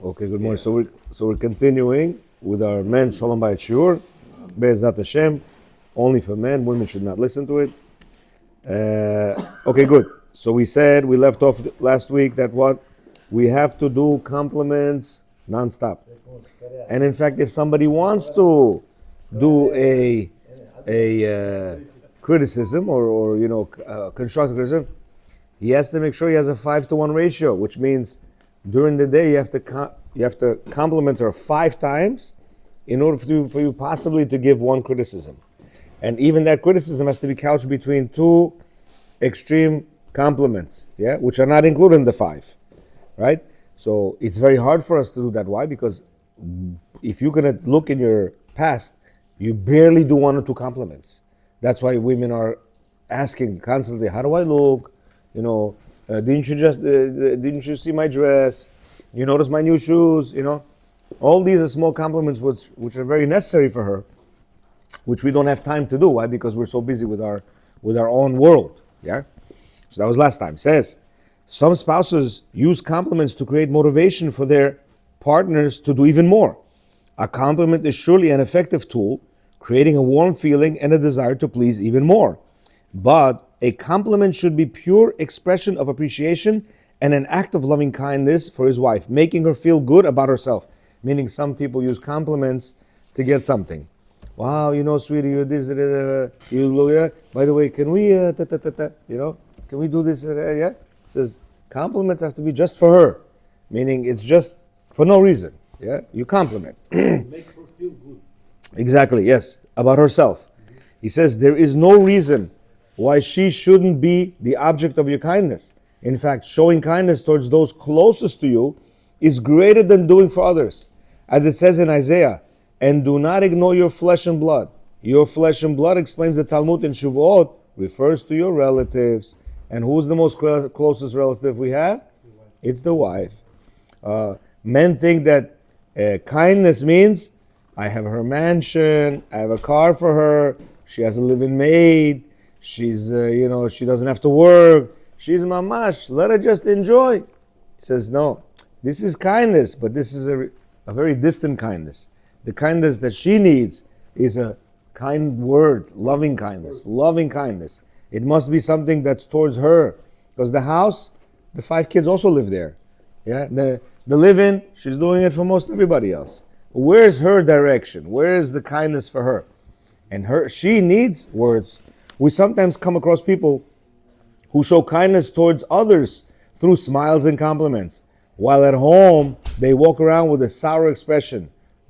Okay, good morning. So we're continuing with our men Shalom Bayit Shiur, Be'ezrat Hashem, only for men. Women should not listen to it. Okay, good. So we left off last week that what we have to do compliments non-stop. And in fact, if somebody wants to do a criticism or constructive criticism, he has to make sure he has a 5-to-1 ratio, which means during the day you have to compliment her 5 times in order for you possibly to give one criticism. And even that criticism has to be couched between 2 extreme compliments, which are not included in the 5, right? So it's very hard for us to do that. Why? Because if you're going to look in your past, you barely do 1 or 2 compliments. That's why women are asking constantly, how do I look? Didn't you see my dress? You notice my new shoes? All these are small compliments which are very necessary for her, which we don't have time to do. Why? Because we're so busy with our own world. Yeah. So that was last time. It says some spouses use compliments to create motivation for their partners to do even more. A compliment is surely an effective tool, creating a warm feeling and a desire to please even more. But a compliment should be pure expression of appreciation and an act of loving kindness for his wife, making her feel good about herself. Meaning some people use compliments to get something. Wow, sweetie, you're this, you look, by the way, can we, can we do this, yeah? It says compliments have to be just for her, meaning it's just for no reason, yeah? You compliment. Make her feel good. Exactly, yes, about herself. He says there is no reason why she shouldn't be the object of your kindness. In fact, showing kindness towards those closest to you is greater than doing for others. As it says in Isaiah, and do not ignore your flesh and blood. Your flesh and blood, explains the Talmud in Shavuot, refers to your relatives. And who's the most closest relative we have? It's the wife. Men think that kindness means I have her mansion, I have a car for her, she has a living maid, she's, she doesn't have to work, she's mamash, let her just enjoy. He says, no, this is kindness, but this is a very distant kindness. The kindness that she needs is a kind word, loving kindness. It must be something that's towards her. Because the house, the 5 kids also live there. Yeah, the live-in, she's doing it for most everybody else. Where's her direction? Where is the kindness for her? And she needs words. We sometimes come across people who show kindness towards others through smiles and compliments, while at home they walk around with a sour expression.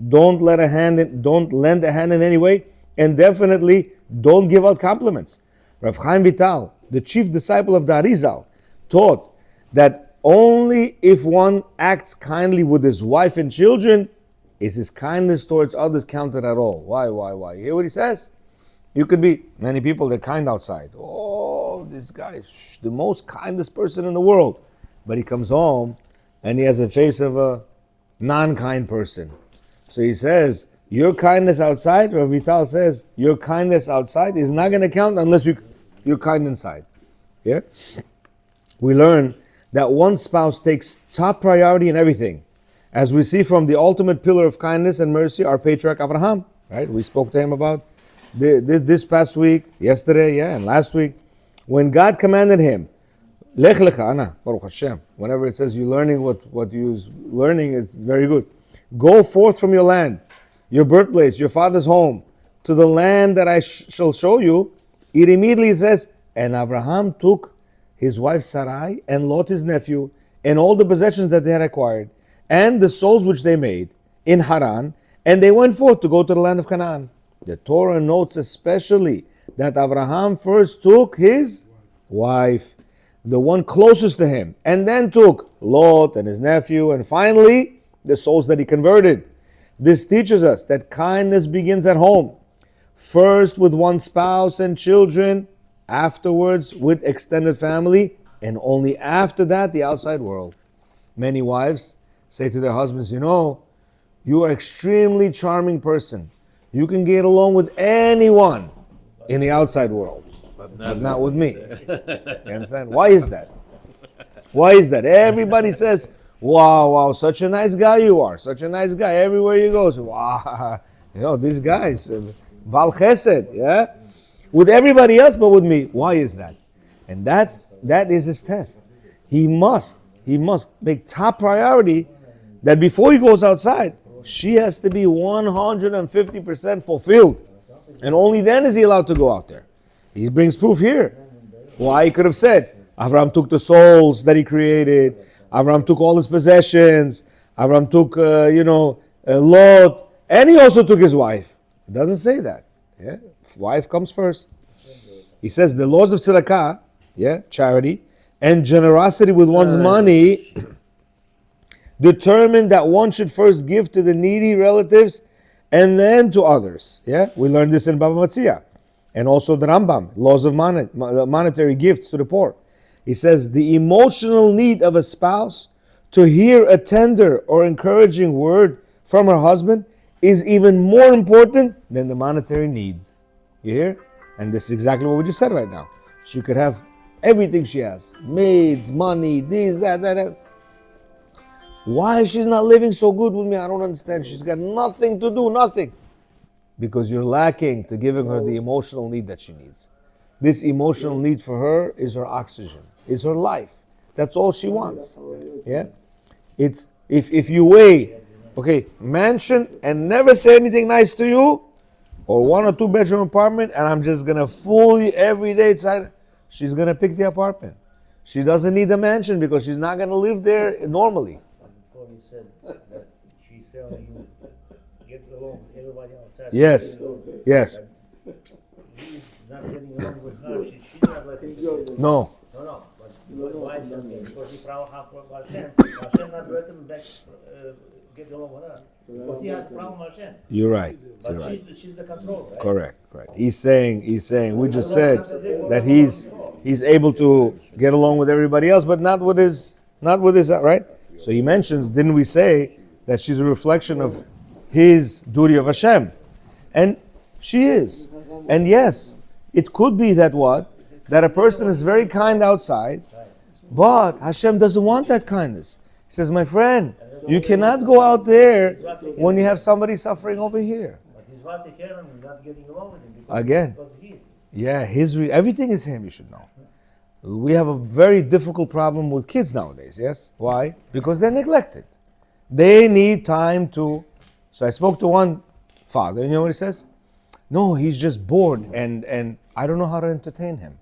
Don't lend a hand in any way, and definitely don't give out compliments. Rav Chaim Vital, the chief disciple of the Arizal, taught that only if one acts kindly with his wife and children is his kindness towards others counted at all. Why? You hear what he says? You could be, many people, they're kind outside. Oh, this guy is the most kindest person in the world. But he comes home and he has a face of a non-kind person. So he says, your kindness outside, Rav Vital says, your kindness outside is not going to count unless you're kind inside. Yeah? We learn that one spouse takes top priority in everything. As we see from the ultimate pillar of kindness and mercy, our patriarch Abraham, right? We spoke to him about this past week, yesterday, and last week. When God commanded him, Lech lecha, Ana, Baruch Hashem. Whenever it says you're learning what you're learning, it's very good. Go forth from your land, your birthplace, your father's home, to the land that I shall show you. It immediately says, and Abraham took his wife Sarai and Lot his nephew, and all the possessions that they had acquired, and the souls which they made in Haran, and they went forth to go to the land of Canaan. The Torah notes especially that Abraham first took his wife, the one closest to him, and then took Lot and his nephew, and finally the souls that he converted. This teaches us that kindness begins at home, first with one spouse and children, afterwards with extended family, and only after that the outside world. Many wives say to their husbands, you are an extremely charming person. You can get along with anyone in the outside world, but not with me. You understand? Why is that? Why is that? Everybody says, wow, wow, such a nice guy you are. Such a nice guy. Everywhere you go, so, wow, these guys, Bal Chesed, yeah? With everybody else but with me. Why is that? And that is his test. He must make top priority that before he goes outside, she has to be 150% fulfilled. And only then is he allowed to go out there. He brings proof here. Why he could have said, Avraham took the souls that he created. Avraham took all his possessions. Avraham took, Lot. And he also took his wife. It doesn't say that. Yeah? Wife comes first. He says the laws of tzedakah, charity, and generosity with one's money determine that one should first give to the needy relatives and then to others. Yeah, we learned this in Baba Matzia. And also the Rambam, laws of monetary gifts to the poor. He says the emotional need of a spouse to hear a tender or encouraging word from her husband is even more important than the monetary needs. You hear? And this is exactly what we just said right now. She could have everything she has. Maids, money, this, that. Why she's not living so good with me? I don't understand. She's got nothing to do, nothing. Because you're lacking to giving her the emotional need that she needs. This emotional need for her is her oxygen, is her life. That's all she wants. Yeah? It's if you weigh, mansion and never say anything nice to you, or 1 or 2 bedroom apartment, and I'm just gonna fool you every day inside, she's gonna pick the apartment. She doesn't need the mansion because she's not gonna live there normally. Cohen said that she's telling you, get along with everybody outside. Yes. Yes. He's not getting along with her. She's not letting him. No. No. But why is that? Because he probably Hashem not let him back, get along with her. Because he has a problem with Hashem. You're right. But she's the control, right? Correct. He's saying. We just said that he's able to get along with everybody else, but not with his right. So he mentions, didn't we say that she's a reflection of his duty of Hashem, and she is. And yes, it could be that a person is very kind outside, but Hashem doesn't want that kindness. He says, my friend, you cannot go out there when you have somebody suffering over here. But he's not taking care of him, not getting along with him. Because he is. Yeah, everything is him, you should know. We have a very difficult problem with kids nowadays, yes? Why? Because they're neglected. They need time to... So I spoke to one father, and you know what he says? No, he's just bored, and I don't know how to entertain him.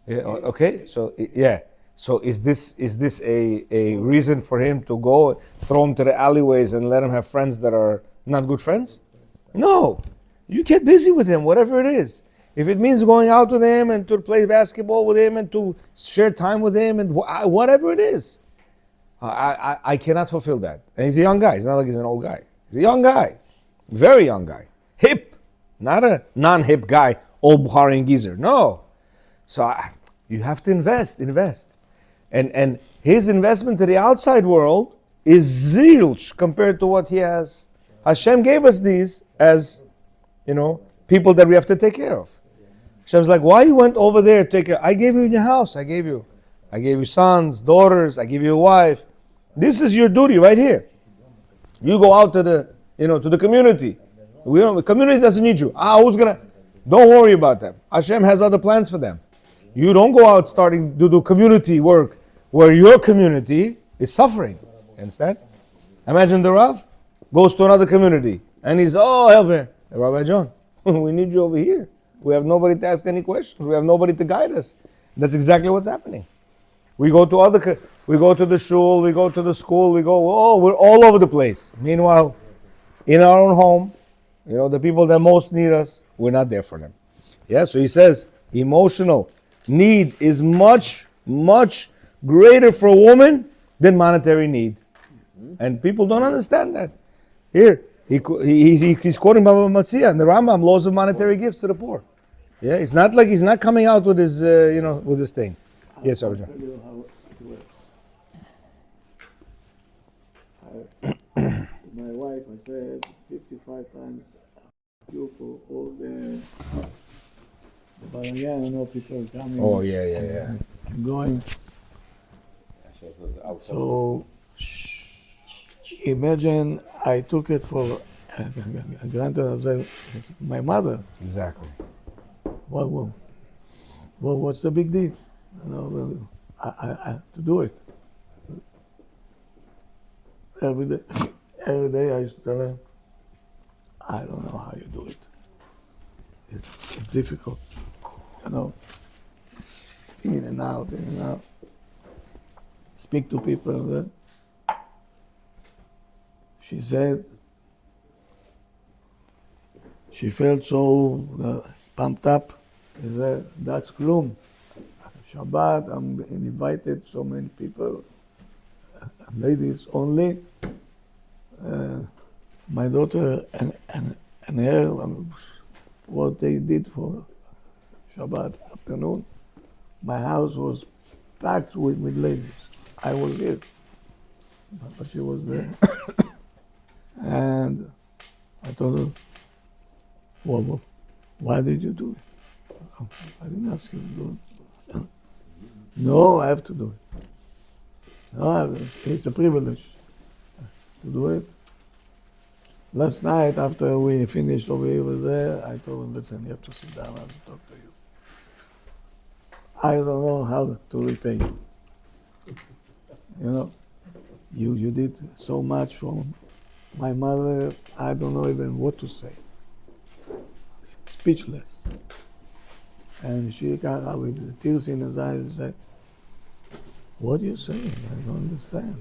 Yeah, okay, so is this a reason for him to go throw him to the alleyways and let him have friends that are not good friends? No, you get busy with him, whatever it is. If it means going out with him and to play basketball with him and to share time with him and whatever it is, I cannot fulfill that. And he's a young guy. It's not like he's an old guy. He's a young guy, very young guy, hip, not a non-hip guy, old Bukharian geezer. No, so you have to invest, and his investment to the outside world is zilch compared to what he has. Hashem gave us these as, people that we have to take care of. Hashem's like, why you went over there to take care? I gave you in your house. I gave you sons, daughters. I gave you a wife. This is your duty right here. You go out to the community. The community doesn't need you. Who's gonna? Don't worry about them. Hashem has other plans for them. You don't go out starting to do community work where your community is suffering. Understand? Imagine the Rav goes to another community and he's, help me. Rabbi John, we need you over here. We have nobody to ask any questions. We have nobody to guide us. That's exactly what's happening. We go to we go to the shul, we go to the school, we're all over the place. Meanwhile, in our own home, the people that most need us, we're not there for them. Yeah, so he says, emotional need is much, much greater for a woman than monetary need. And people don't understand that. Here, he's quoting Baba Matzia and the Rambam, laws of monetary gifts to the poor. Yeah, it's not like he's not coming out with his, with this thing. Yes, Rabbi John. My wife, I said 55 times, you for all the people coming. Oh, yeah. Going. So imagine I took it for granted as my mother. Exactly. What's the big deal? You know, I have to do it. Every day, every day I used to tell her, I don't know how you do it. It's difficult, you know, in and out, in and out. Speak to people. She said she felt so pumped up. She said, that's gloom. Shabbat, I'm invited so many people, ladies only. My daughter and her, what they did for Shabbat afternoon, my house was packed with ladies. I was here, but she was there. And I told her, well, why did you do it? I didn't ask you to do it. No, I have to do it. No, it's a privilege to do it. Last night, after we finished over here with there, I told him, listen, you have to sit down, I have to talk to you. I don't know how to repay you. You know, you did so much for my mother, I don't know even what to say. Speechless. And she got out with tears in her eyes and said, what are you saying? I don't understand.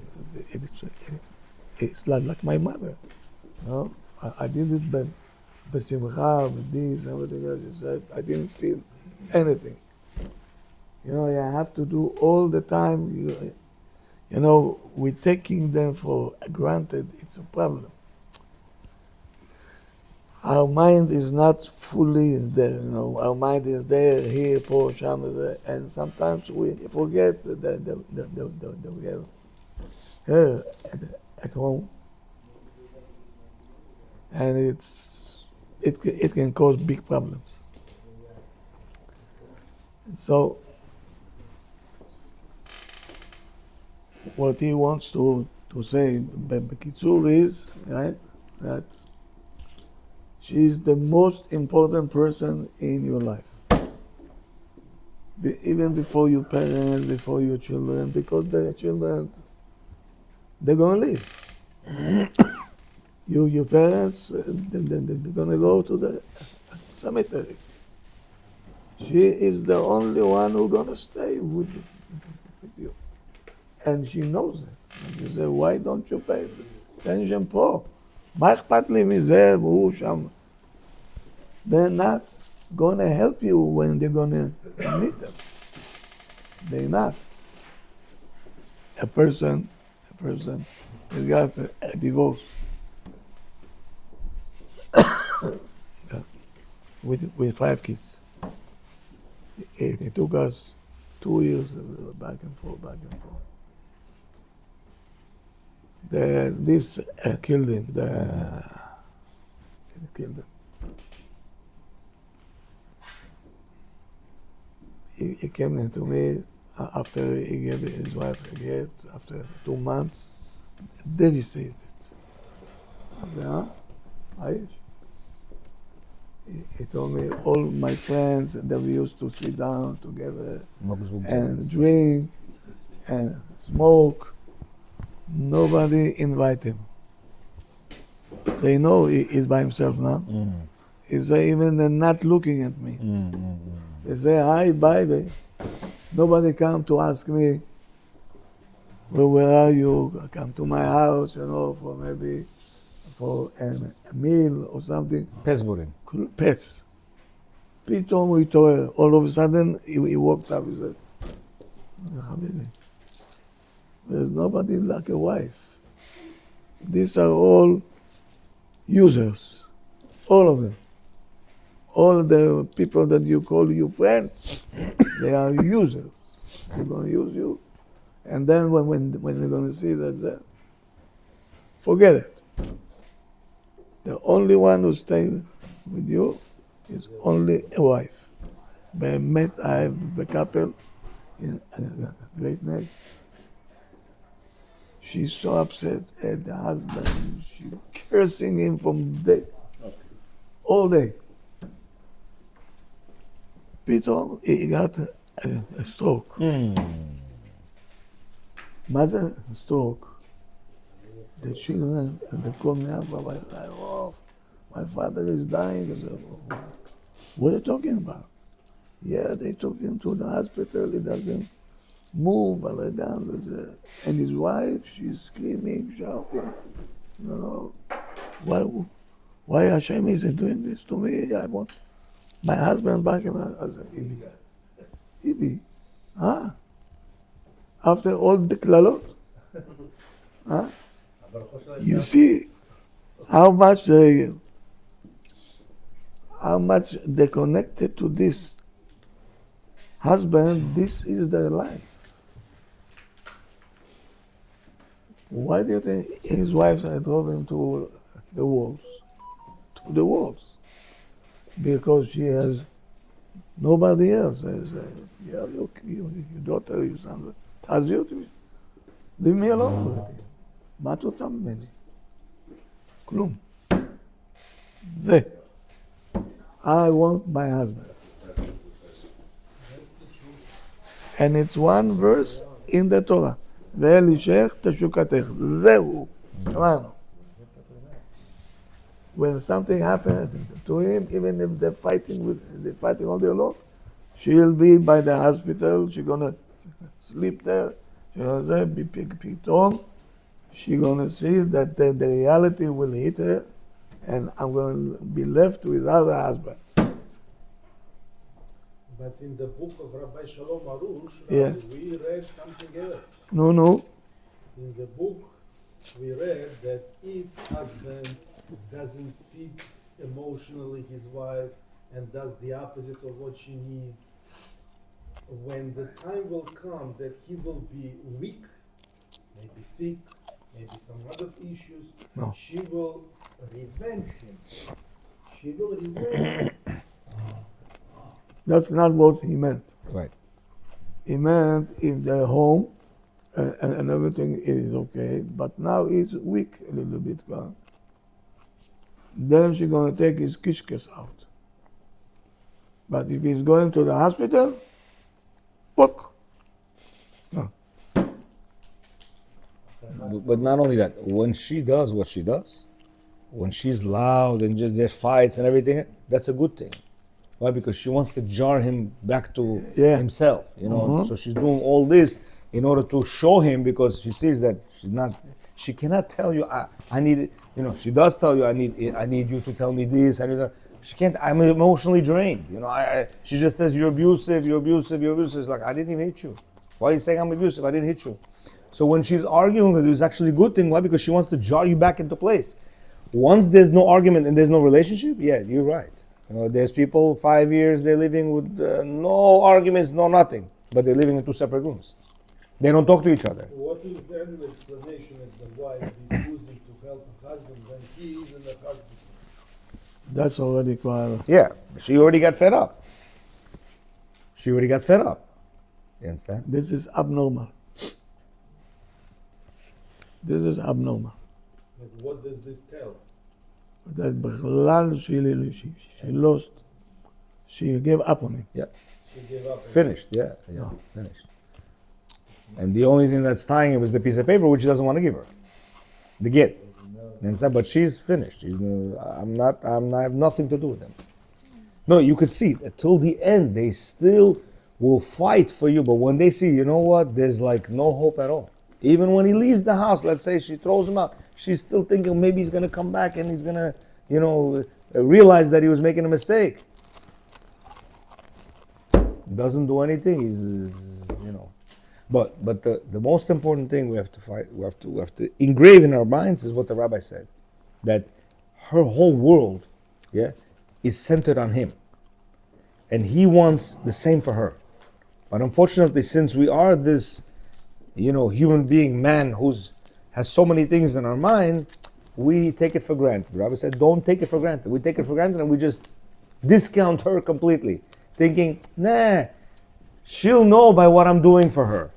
It's like my mother. You know, I did it besimcha, with this, everything else. She said, I didn't feel anything. You know, you have to do all the time. You know, we're taking them for granted. It's a problem. Our mind is not fully there. You know, our mind is there, here, poor, sham, there, and sometimes we forget that we have her at home, and it can cause big problems. So what he wants to say, Bekitzur, is right that she's the most important person in your life, even before your parents, before your children, because the children, they're gonna leave. Your parents, they're gonna go to the cemetery. She is the only one who's gonna stay with you. And she knows it. And you say, why don't you pay attention פה? מה אכפת לי מזה והוא שם? They're not gonna help you when they're gonna need them. They're not. A person has got a divorce with 5 kids. It took us 2 years back and forth. This killed him. Killed him. He came into me after he gave his wife a get, after 2 months, devastated. I said, huh? Aish? He told me all my friends that we used to sit down together and drink and smoke. Nobody invite him. They know he's by himself now. He's even not looking at me. They say, hi, baby. Nobody come to ask me, well, where are you? Come to my house, you know, for maybe for a meal or something. Pets. פתאום הוא התעורר. All of a sudden, he walked up, he said, חביבי, there's nobody like a wife. These are all users. All of them. All the people that you call you friends, they are users. They're going to use you. And then when they're going to see that, forget it. The only one who stays with you is only a wife. באמת, I have a couple in a great name. she's so upset at the husband. She's cursing him from day, all day. פתאום he got a stroke. מה זה stroke? The children, they call me up, oh, my father is dying. I said, oh, what are you talking about? Yeah, they took him to the hospital, he doesn't move, and his wife, she's screaming, shouting, why Hashem is doing this to me? I want my husband back. And I said, Ibi, huh? After all the klalot? Huh? You see how much they connected to this husband. This is their life. Why do you think his wife drove him to the walls? To the walls. Because she has nobody else. I say, yeah, look, your daughter, your son, leave me alone. מה את רוצה ממני? כלום. זה. I want my husband. And it's one verse in the Torah. ואל אישך תשוקתך. זהו. שמענו. When something happens to him, even if they're fighting all day long, she'll be by the hospital, she's gonna sleep there, פתאום, she's gonna see that the reality will hit her, and I'm gonna be left without a husband. But in the book of Rabbi Shalom Arush, Yeah. we read something else. No. In the book, we read that if husband doesn't feed emotionally his wife and does the opposite of what she needs, when the time will come that he will be weak, maybe sick, maybe some other issues, No. she will revenge him. She will revenge him. That's not what he meant. Right. He meant if they're home and everything is okay, but now he's weak a little bit. Then she's going to take his kishkes out. But if he's going to the hospital, book. No. But not only that, when she does what she does, when she's loud and just fights and everything, that's a good thing. Why? Because she wants to jar him back to himself, So she's doing all this in order to show him, because she sees that she cannot tell you, I need it. She does tell you, I need you to tell me this. She can't. I'm emotionally drained. She just says, you're abusive. It's like, I didn't even hit you. Why are you saying I'm abusive? I didn't hit you. So when she's arguing with you, it's actually a good thing. Why? Because she wants to jar you back into place. Once there's no argument and there's no relationship, yeah, you're right. There's people 5 years they're living with no arguments, no nothing, but they're living in two separate rooms. They don't talk to each other. What is then the explanation of the wife refusing to help her husband when he is in the hospital? That's already quite. Yeah, she already got fed up. You understand? This is abnormal. But what does this tell? That בכלל she lost. She gave up on him. Yeah. She gave up. Finished. Yeah. Finished. And the only thing that's tying him is the piece of paper, which he doesn't want to give her. The get. But she's finished. I have nothing to do with them. No, you could see till the end, they still will fight for you. But when they see, there's like no hope at all. Even when he leaves the house, let's say she throws him out, she's still thinking maybe he's going to come back and he's going to, realize that he was making a mistake. Doesn't do anything. But the most important thing we have to engrave in our minds is what the rabbi said, that her whole world, is centered on him, and he wants the same for her. But unfortunately, since we are this, human being, man, has so many things in our mind, we take it for granted. The rabbi said, don't take it for granted. We take it for granted and we just discount her completely, thinking, nah, she'll know by what I'm doing for her.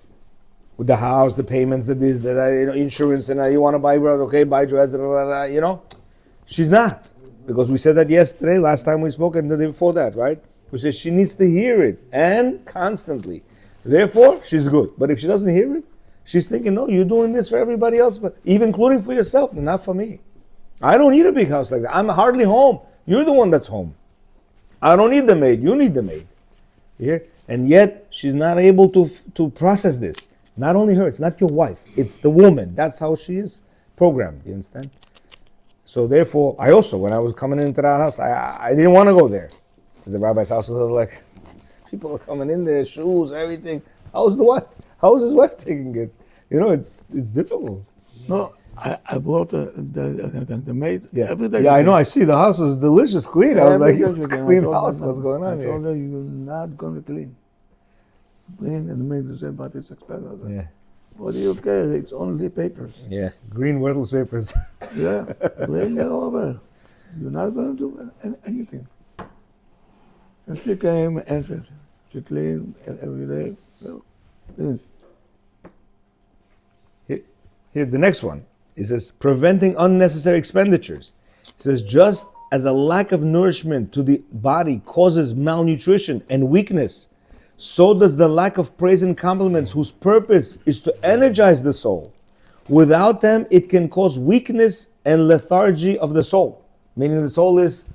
with the house, the payments, the this, the that, insurance, and you want to buy bread, okay, buy dress, She's not. Because we said that yesterday, last time we spoke, and the day before that, right? We said she needs to hear it, and constantly. Therefore, she's good. But if she doesn't hear it, she's thinking, no, you're doing this for everybody else, but even including for yourself, but not for me. I don't need a big house like that. I'm hardly home. You're the one that's home. I don't need the maid. You need the maid. Here, and yet she's not able to process this. Not only her, it's not your wife. It's the woman. That's how she is programmed. You understand? So therefore, I also, when I was coming into that house, I didn't want to go there. To the rabbi's house, I was like, people are coming in there, shoes, everything. How's the wife? How's his wife taking it? It's difficult. No, I brought the maid every day. Yeah, I know. I see the house was delicious, clean. I was like, it's clean house. What's going on I here? told her, you're not going to clean. Bring, and the maid said, but it's expensive. Yeah. What do you care? It's only papers. Yeah. Green worthless papers. Yeah, bring it over. You're not going to do anything. And she came and she cleaned every day. Well, finished. Here, the next one. It says, preventing unnecessary expenditures. It says, just as a lack of nourishment to the body causes malnutrition and weakness, so does the lack of praise and compliments whose purpose is to energize the soul. Without them, it can cause weakness and lethargy of the soul, meaning the soul is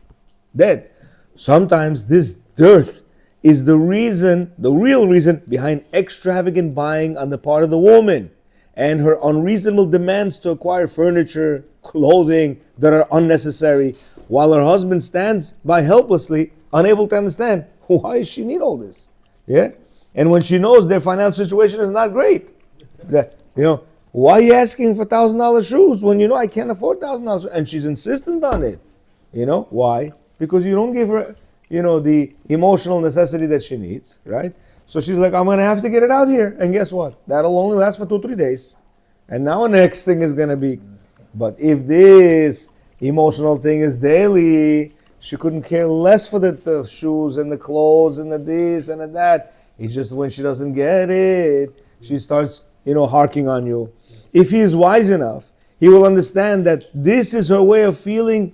dead. Sometimes this dearth is the real reason behind extravagant buying on the part of the woman and her unreasonable demands to acquire furniture, clothing that are unnecessary, while her husband stands by helplessly, unable to understand why does she need all this. Yeah, and when she knows their financial situation is not great, why are you asking for $1,000 shoes when I can't afford $1,000? And she's insistent on it. Why? Because you don't give her, the emotional necessity that she needs, right? So she's like, I'm gonna have to get it out here, and guess what? That'll only last for 2-3 days, and now the next thing is gonna be. But if this emotional thing is daily, she couldn't care less for the shoes and the clothes and the this and the that. It's just when she doesn't get it, she starts, harking on you. If he is wise enough, he will understand that this is her way of feeling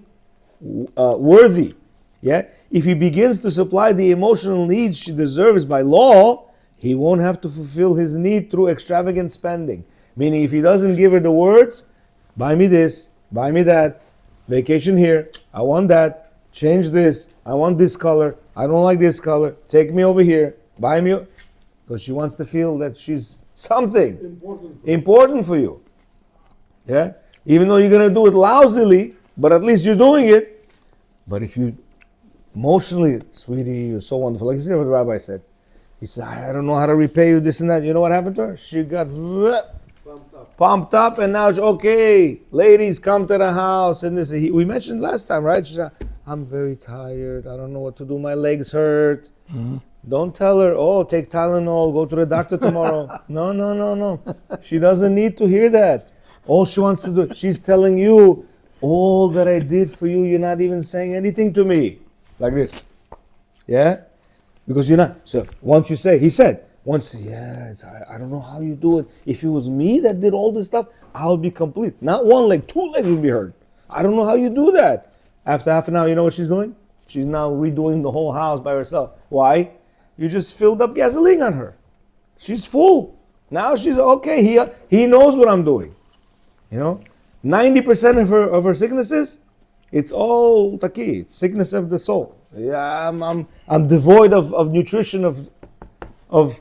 worthy. Yeah. If he begins to supply the emotional needs she deserves by law, he won't have to fulfill his need through extravagant spending. Meaning, if he doesn't give her the words, buy me this, buy me that, vacation here, I want that. Change this. I want this color. I don't like this color. Take me over here. Buy me. Because she wants to feel that she's something important for you. Yeah? Even though you're going to do it lousily, but at least you're doing it. But if you emotionally, sweetie, you're so wonderful. Like you see what the rabbi said. He said, I don't know how to repay you, this and that. You know what happened to her? She got pumped up, and now it's okay. Ladies, come to the house. And this. We mentioned last time, right? She said, I'm very tired. I don't know what to do. My legs hurt. Mm-hmm. Don't tell her, take Tylenol, go to the doctor tomorrow. No. She doesn't need to hear that. All she wants to do, she's telling you, all that I did for you, you're not even saying anything to me. Like this. Yeah? Because you're not. So once you say, he said, I don't know how you do it. If it was me that did all this stuff, I'll be complete. Not one leg, 2 legs will be hurt. I don't know how you do that. After half an hour, you know what she's doing? She's now redoing the whole house by herself. Why? You just filled up gasoline on her. She's full. Now she's okay. He knows what I'm doing. 90% of her sicknesses, it's all taki. It's sickness of the soul. Yeah, I'm devoid of nutrition of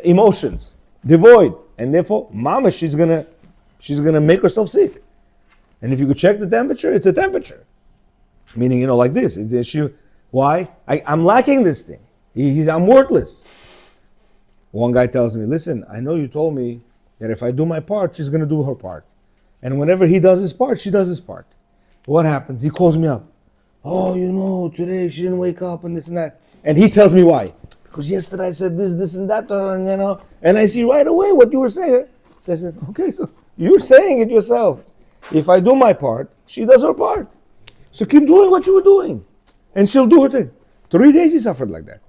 emotions. Devoid, and therefore, mama, she's gonna make herself sick. And if you could check the temperature, it's a temperature. Meaning, like this. Why? I'm lacking this thing. I'm worthless. One guy tells me, listen, I know you told me that if I do my part, she's going to do her part. And whenever he does his part, she does his part. What happens? He calls me up. Today she didn't wake up and this and that. And he tells me why. Because yesterday I said this and that, and I see right away what you were saying. So I said, okay, so you're saying it yourself. If I do my part, she does her part. So keep doing what you were doing. And she'll do her thing. 3 days he suffered like that.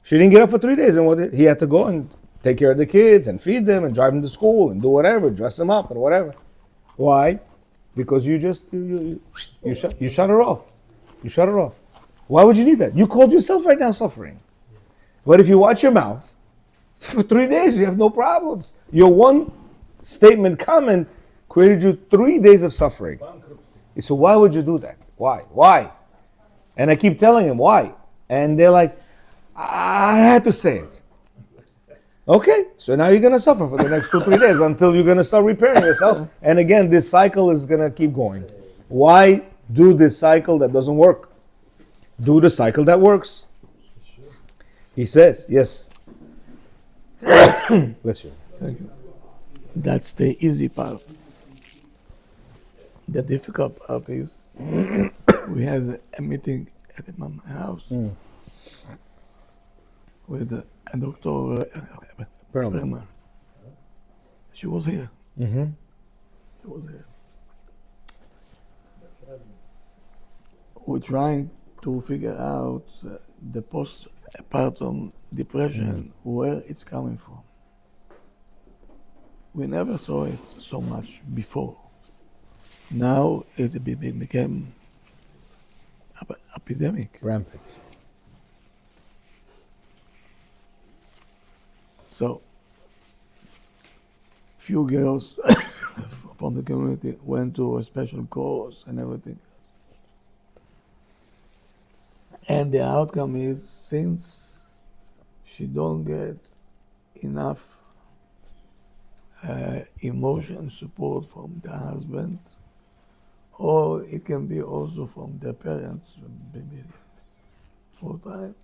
She didn't get up for 3 days, and he had to go and take care of the kids and feed them and drive them to school and do whatever, dress them up and whatever. Why? Because you shut her off. You shut her off. Why would you need that? You called yourself right now suffering. But if you watch your mouth, for 3 days you have no problems. Your one statement, comment, created you 3 days of suffering. So why would you do that? Why? Why? And I keep telling him why. And they're like, I had to say it. Okay, so now you're going to suffer for the next 2-3 days until you're going to start repairing yourself. And again, this cycle is going to keep going. Why do this cycle that doesn't work? Do the cycle that works. He says, yes. Bless you. Thank you. That's the easy part. The difficult part is we had a meeting at my house with a doctor, Perlman. She was here. Mm-hmm. She was here. We're trying to figure out the postpartum depression, where it's coming from. We never saw it so much before. Now it became epidemic. Rampant. So, few girls from the community went to a special course and everything. And the outcome is, since she don't get enough emotion support from the husband, or it can be also from the parents, maybe full time,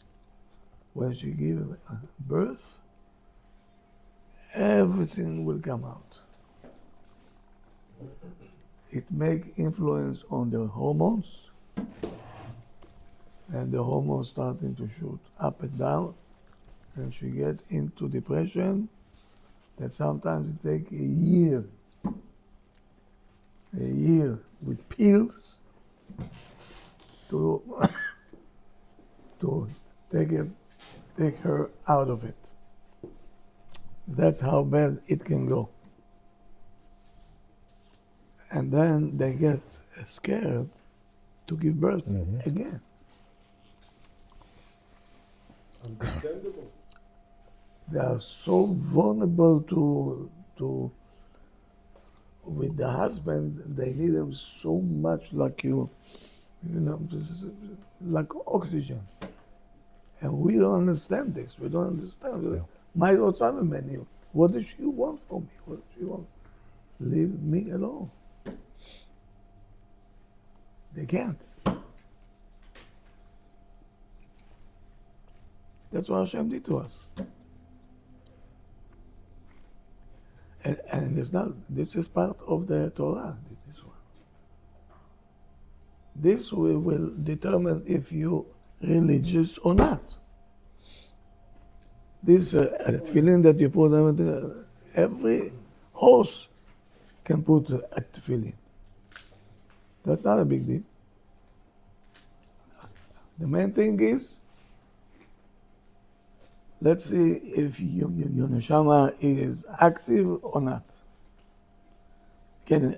when she gives birth, everything will come out. It make influence on the hormones, and the hormones starting to shoot up and down, and she get into depression that sometimes it take a year with pills to take her out of it. That's how bad it can go. And then they get scared to give birth again. Understandable. They are so vulnerable to with the husband. They need him so much, like like oxygen. And we don't understand this. We don't understand. My daughter, what does she want from me? What does she want? Leave me alone. They can't. That's what Hashem did to us. And it's not, this is part of the Torah, this one. This will determine if you religious or not. This tefillin that you put, every horse can put a tefillin. That's not a big deal. The main thing is, let's see if your neshama is active or not. Can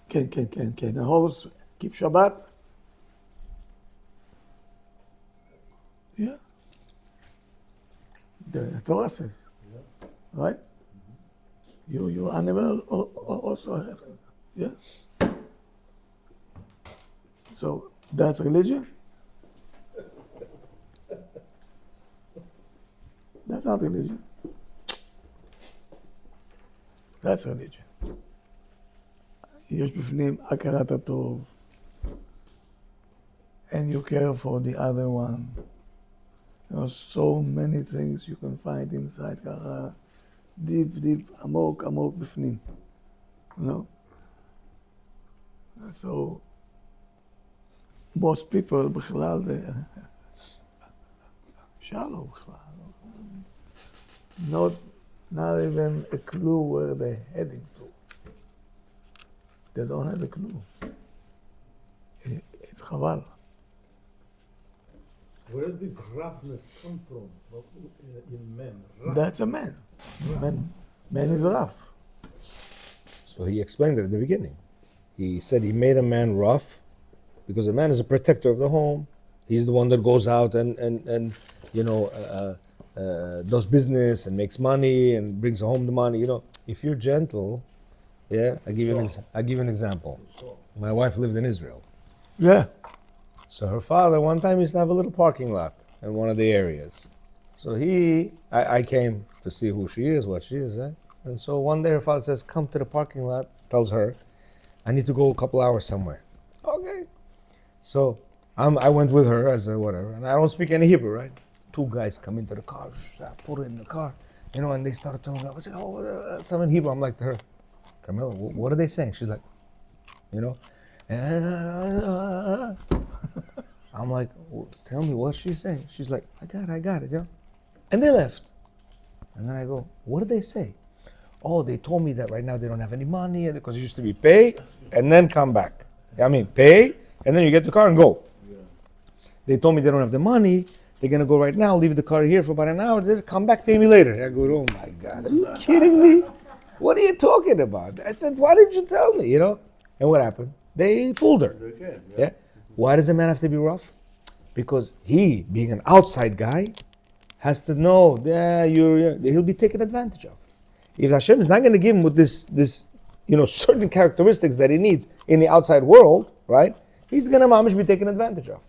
a horse keep Shabbat? Yeah. The Torah says, right? Your animal also have, yeah. So that's religion. That's not religion. That's religion. יש בפנים הכרת הטוב, and you care for the other one. There are so many things you can find inside ככה, deep, עמוק בפנים. You know? So, most people בכלל, shallow בכלל. Not even a clue where they're heading to. They don't have a clue. It's chaval. Where does this roughness come from in men? Rough. That's a man. Man is rough. So he explained it at the beginning. He said he made a man rough because a man is a protector of the home. He's the one that goes out and does business and makes money and brings home the money. If you're gentle, I give you an example. My wife lived in Israel. Yeah. So her father one time used to have a little parking lot in one of the areas. So I came to see who she is, what she is, right? And so one day her father says, come to the parking lot, tells her, I need to go a couple hours somewhere. Okay. So I went with her as a whatever, and I don't speak any Hebrew, right? Two guys come into the car, put it in the car, and they started telling me, I was like, some in Hebrew. I'm like to her, Carmela, what are they saying? She's like, I'm like, tell me what she's saying. She's like, I got it, And they left. And then I go, what did they say? Oh, they told me that right now they don't have any money because it used to be pay and then come back. Pay and then you get the car and go. Yeah. They told me they don't have the money. They're going to go right now, leave the car here for about an hour, just come back, pay me later. I go, oh my God, are you kidding me? What are you talking about? I said, why didn't you tell me, And what happened? They fooled her. Yeah. Why does a man have to be rough? Because he, being an outside guy, has to know that he'll be taken advantage of. If Hashem is not going to give him with this certain characteristics that he needs in the outside world, right? He's going to mamish be taken advantage of.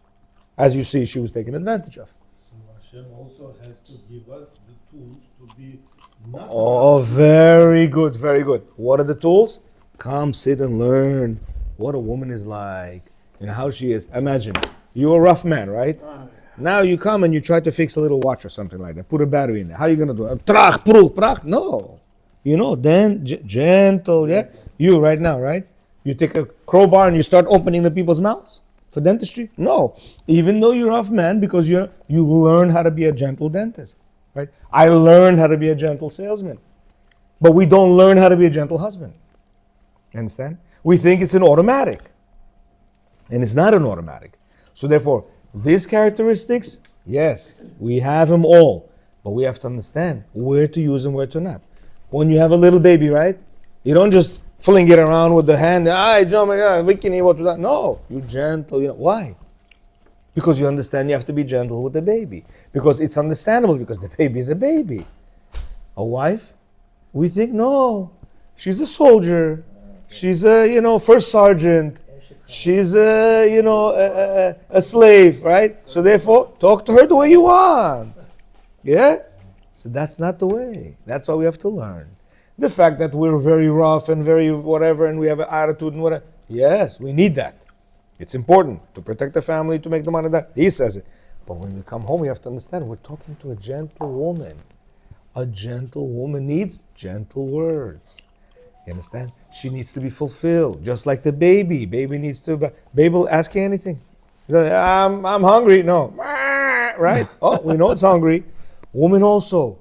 As you see, she was taken advantage of. So Hashem also has to give us the tools to be not. Oh, very good, very good. What are the tools? Come sit and learn what a woman is like and how she is. Imagine, you're a rough man, right? Now you come and you try to fix a little watch or something like that. Put a battery in there. How are you going to do it? Trach, prach, prach? No. Then gentle, yeah? You right now, right? You take a crowbar and you start opening the people's mouths for dentistry? No. Even though you're a rough man, because you learn how to be a gentle dentist, right? I learned how to be a gentle salesman. But we don't learn how to be a gentle husband. You understand? We think it's an automatic. And it's not an automatic. So therefore, these characteristics, yes, we have them all. But we have to understand where to use them, where to not. When you have a little baby, right? You don't just fling it around with the hand. No, you're gentle. Why? Because you understand you have to be gentle with the baby. Because it's understandable, because the baby is a baby. A wife, we think, no, she's a soldier. She's a, first sergeant. She's a slave, right? So therefore, talk to her the way you want. Yeah? So that's not the way. That's what we have to learn. The fact that we're very rough and very whatever and we have an attitude and whatever, yes, we need that. It's important to protect the family, to make the money. That he says it. But when we come home, we have to understand we're talking to a gentle woman. A gentle woman needs gentle words. You understand? She needs to be fulfilled, just like the baby. Baby needs to. Baby will ask you anything. I'm hungry. No, right? Oh, we know it's hungry. Woman also,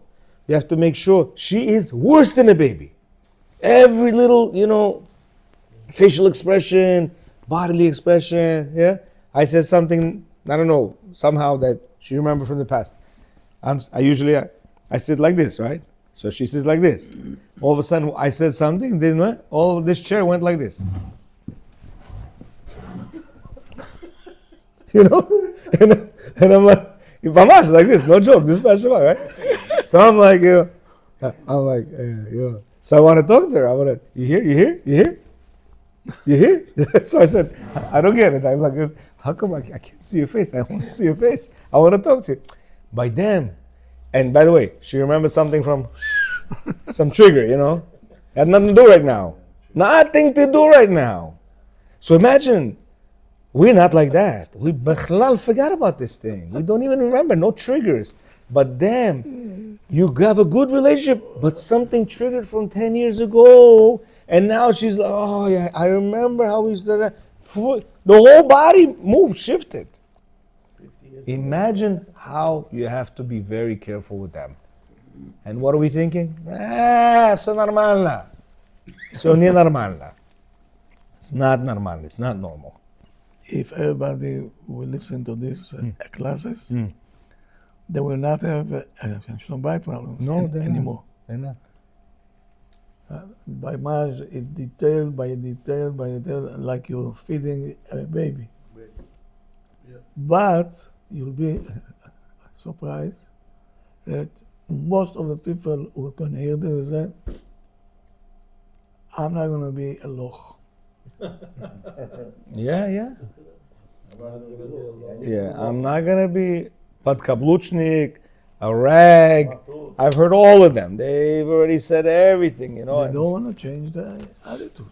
you have to make sure she is worse than a baby. Every little, facial expression, bodily expression. Yeah, I said something. I don't know somehow that she remembered from the past. I sit like this, right? So she sits like this. All of a sudden, I said something, then all of this chair went like this. And I'm like, Mamash, like this, no joke, this is right? So I'm like, so I want to talk to her. You hear? So I said, I don't get it. I'm like, how come I can't see your face? I want to see your face. I want to talk to you. By them. And by the way, she remembered something from some trigger, Had nothing to do right now. Nothing to do right now. So imagine, we're not like that. We forgot about this thing. We don't even remember, no triggers. But them, you have a good relationship, but something triggered from 10 years ago. And now she's like, oh yeah, I remember how we used to do that. The whole body moved, shifted. Imagine how you have to be very careful with them. And what are we thinking? So normal na. So ni normal na. It's not normal. It's not normal. if everybody will listen to these classes, they will not have shalom bayit problems they're anymore. They're not. By marriage, it's detail by detail by detail, like you're feeding a baby. But you'll be surprised that most of the people who can hear this say, I'm not going to be a loch. Yeah. Yeah, I'm not gonna be Podkabluchnik, a rag. I've heard all of them. They've already said everything, They and don't want to change their attitude.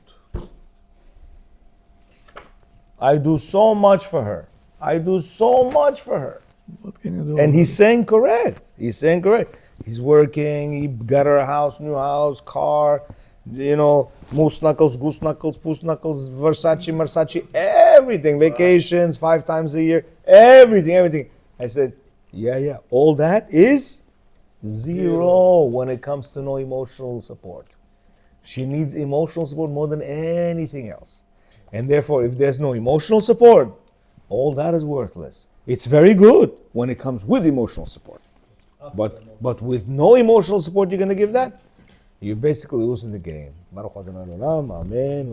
I do so much for her. What can you do? And about he's it? saying correct. He's working, he got her a house, new house, car, moose knuckles, goose knuckles, poos knuckles, Versace, everything, vacations 5 times a year, everything. I said, yeah, all that is zero when it comes to no emotional support. She needs emotional support more than anything else. And therefore, if there's no emotional support, all that is worthless. It's very good when it comes with emotional support. But with no emotional support, you're going to give that? You're basically losing the game. Baruch Adonai Olam, Amen.